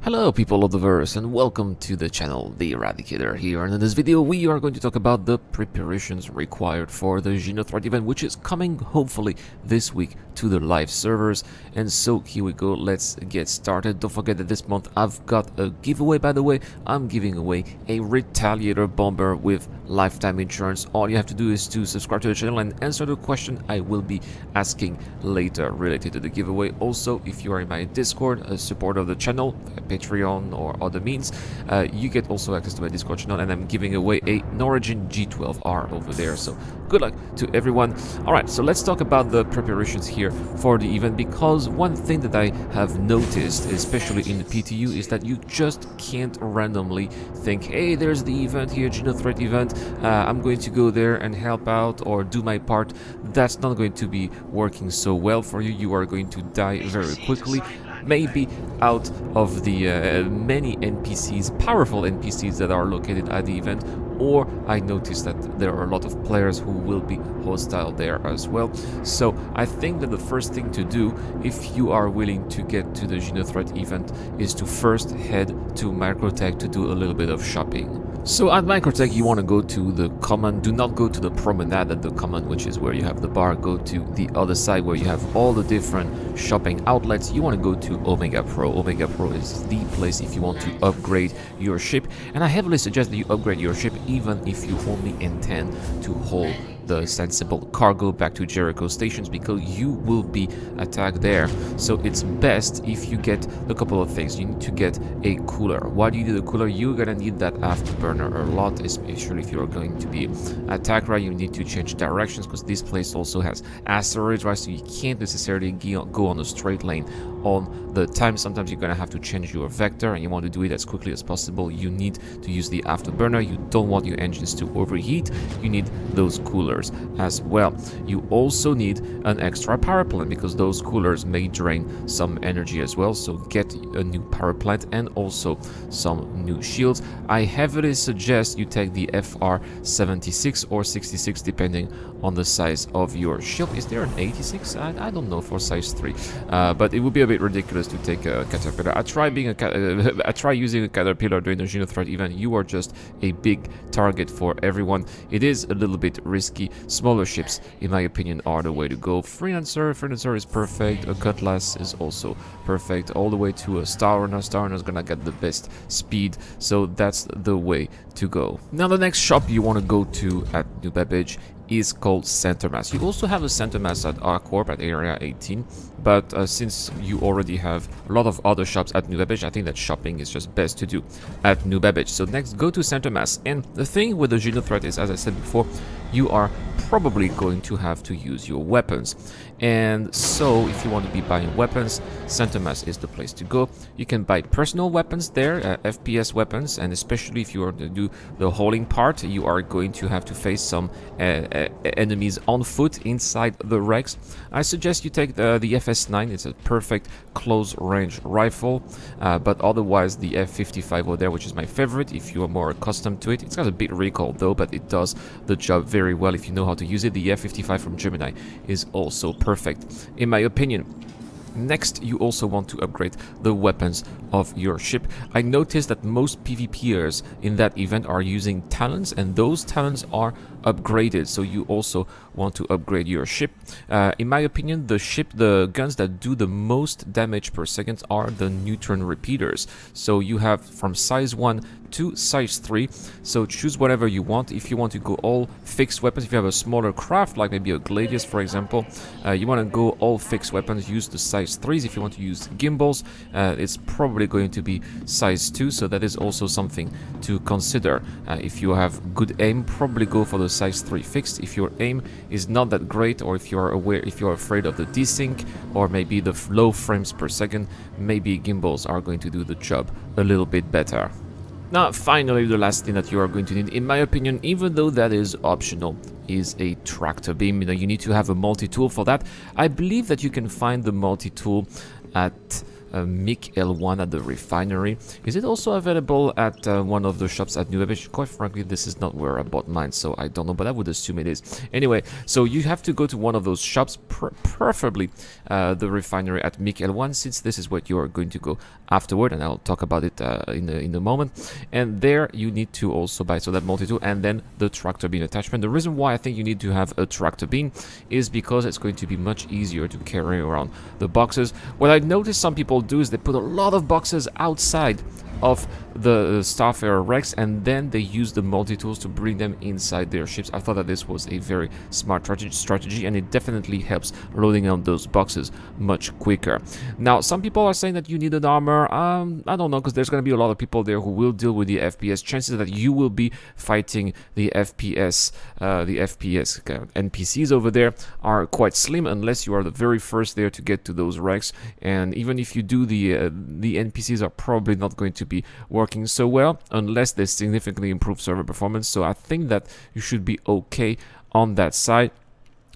Hello people of the verse and welcome to the channel, The Eradicator here, and in this video we are going to talk about the preparations required for the Xenothreat event, which is coming hopefully this week to the live servers. And so here we go, let's get started. Don't forget that this month I've got a giveaway. By the way, I'm giving away a Retaliator bomber with lifetime insurance. All you have to do is to subscribe to the channel and answer the question I will be asking later related to the giveaway. Also, if you are in my Discord, a supporter of the channel, Patreon or other means, you get also access to my Discord channel, and I'm giving away a Norwegian G12R over there. So good luck to everyone. Alright, so let's talk about the preparations here for the event, because one thing that I have noticed, especially in the PTU, is that you just can't randomly think, hey, there's the event here, Xenothreat event, I'm going to go there and help out or do my part. That's not going to be working so well for you. You are going to die very quickly. Maybe out of the many NPCs, powerful NPCs that are located at the event, or I noticed that there are a lot of players who will be hostile there as well. So I think that the first thing to do, if you are willing to get to the Xenothreat event, is to first head to Microtech to do a little bit of shopping. So at Microtech, you want to go to the common. Do not go to the promenade at the common, which is where you have the bar. Go to the other side where you have all the different shopping outlets. You want to go to Omega Pro. Omega Pro is the place if you want to upgrade your ship, and I heavily suggest that you upgrade your ship even if you only intend to hold the sensible cargo back to Jericho stations, because you will be attacked there. So it's best if you get a couple of things. You need to get a cooler. Why do you need a cooler? You're gonna need that afterburner a lot, especially if you're going to be attacked, right? You need to change directions because this place also has asteroids, right? So you can't necessarily go on a straight lane on the time. Sometimes you're gonna have to change your vector, and you want to do it as quickly as possible. You need to use the afterburner. You don't want your engines to overheat. You need those coolers as well. You also need an extra power plant, because those coolers may drain some energy as well. So get a new power plant and also some new shields. I heavily suggest you take the FR76 or 66 depending on the size of your shield. Is there an 86? I don't know for size 3, but it would be a bit ridiculous to take a caterpillar. I try using a caterpillar during the Xenothreat event. You are just a big target for everyone. It is a little bit risky. Smaller ships, in my opinion, are the way to go. Freelancer is perfect. A Cutlass is also perfect. All the way to a Star Runner. Star Runner is gonna get the best speed, so that's the way to go. Now, the next shop you want to go to at New Babbage is called Center Mass. You also have a Center Mass at Arcorp at Area 18, but since you already have a lot of other shops at New Babbage, I think that shopping is just best to do at New Babbage. So next, go to Center Mass. And the thing with the Xenothreat is, as I said before, you are probably going to have to use your weapons. And so if you want to be buying weapons, Center Mass is the place to go. You can buy personal weapons there, FPS weapons, and especially if you are to do the hauling part, you are going to have to face some enemies on foot inside the wrecks. I suggest you take the FS9. It's a perfect close range rifle, but otherwise the F55 over there, which is my favorite if you are more accustomed to it. It's got a bit recoil though, but it does the job very well if you know how to use it. The F55 from Gemini is also perfect in my opinion. Next, you also want to upgrade the weapons of your ship. I noticed that most PvPers in that event are using talents, and those talents are upgraded, so you also want to upgrade your ship. In my opinion, the guns that do the most damage per second are the neutron repeaters. So you have from size 1 to size 3, so choose whatever you want. If you want to go all fixed weapons, if you have a smaller craft like maybe a Gladius for example, you want to go all fixed weapons, use the size 3s. If you want to use gimbals, it's probably going to be size 2, so that is also something to consider. If you have good aim, probably go for the size 3 fixed. If your aim is not that great, or if you are afraid of the desync or maybe the low frames per second, maybe gimbals are going to do the job a little bit better. Now, finally, the last thing that you are going to need, in my opinion, even though that is optional, is a tractor beam. You need to have a multi-tool for that. I believe that you can find the multi-tool at MiG L1 at the refinery. Is it also available at one of the shops at New Haven? Quite frankly, this is not where I bought mine, so I don't know, but I would assume it is. Anyway, so you have to go to one of those shops, preferably the refinery at MiG L1, since this is what you are going to go afterward, and I'll talk about it in a moment. And there you need to also buy that multi-tool and then the tractor beam attachment. The reason why I think you need to have a tractor beam is because it's going to be much easier to carry around the boxes. What I noticed some people do is they put a lot of boxes outside of the Starfarer Rex, and then they use the multi-tools to bring them inside their ships. I thought that this was a very smart strategy, and it definitely helps loading on those boxes much quicker. Now, some people are saying that you need an armor. I don't know, because there's going to be a lot of people there who will deal with the FPS. Chances that you will be fighting the FPS NPCs over there are quite slim, unless you are the very first there to get to those Rex. And even if you do, the NPCs are probably not going to be working so well unless they significantly improve server performance. So I think that you should be okay on that side.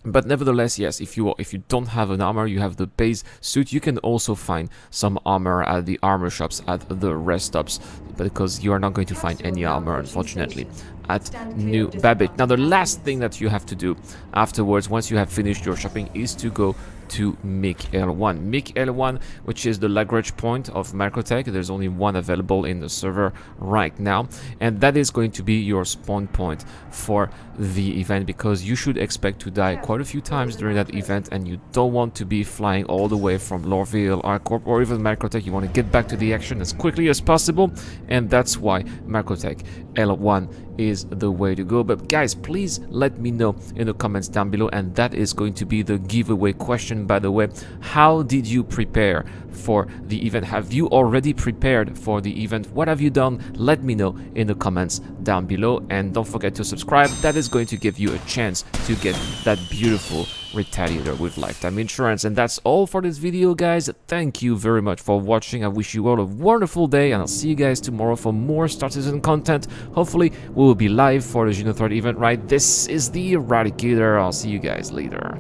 But nevertheless, yes, if you don't have an armor, you have the base suit. You can also find some armor at the armor shops at the rest stops, because you are not going to find any armor, unfortunately, at New Babbage. Now, the last thing that you have to do afterwards, once you have finished your shopping, is to go to MiG L1. MiG L1, which is the Lagrange point of Microtech. There's only one available in the server right now, and that is going to be your spawn point for the event, because you should expect to die quite a few times during that event, and you don't want to be flying all the way from Lorville, Arcorp, or even Microtech. You want to get back to the action as quickly as possible, and that's why Microtech L1 is the way to go. But guys, please let me know in the comments down below, and that is going to be the giveaway question, by the way. How did you prepare for the event? Have you already prepared for the event? What have you done? Let me know in the comments down below, and don't forget to subscribe. That is going to give you a chance to get that beautiful Retaliator with lifetime insurance. And that's all for this video, guys. Thank you very much for watching. I wish you all a wonderful day, and I'll see you guys tomorrow for more Star Citizen content. Hopefully we will be live for the Xenothreat event, right? This is the Eradicator. I'll see you guys later.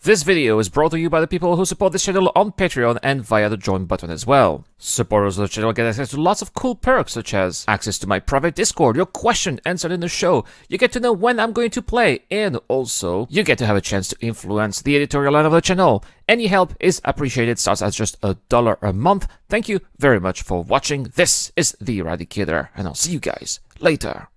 This video is brought to you by the people who support this channel on Patreon and via the join button as well. Supporters of the channel get access to lots of cool perks, such as access to my private Discord, your question answered in the show, you get to know when I'm going to play, and also you get to have a chance to influence the editorial line of the channel. Any help is appreciated, starts at just $1 a month. Thank you very much for watching. This is the Eradicator, and I'll see you guys later.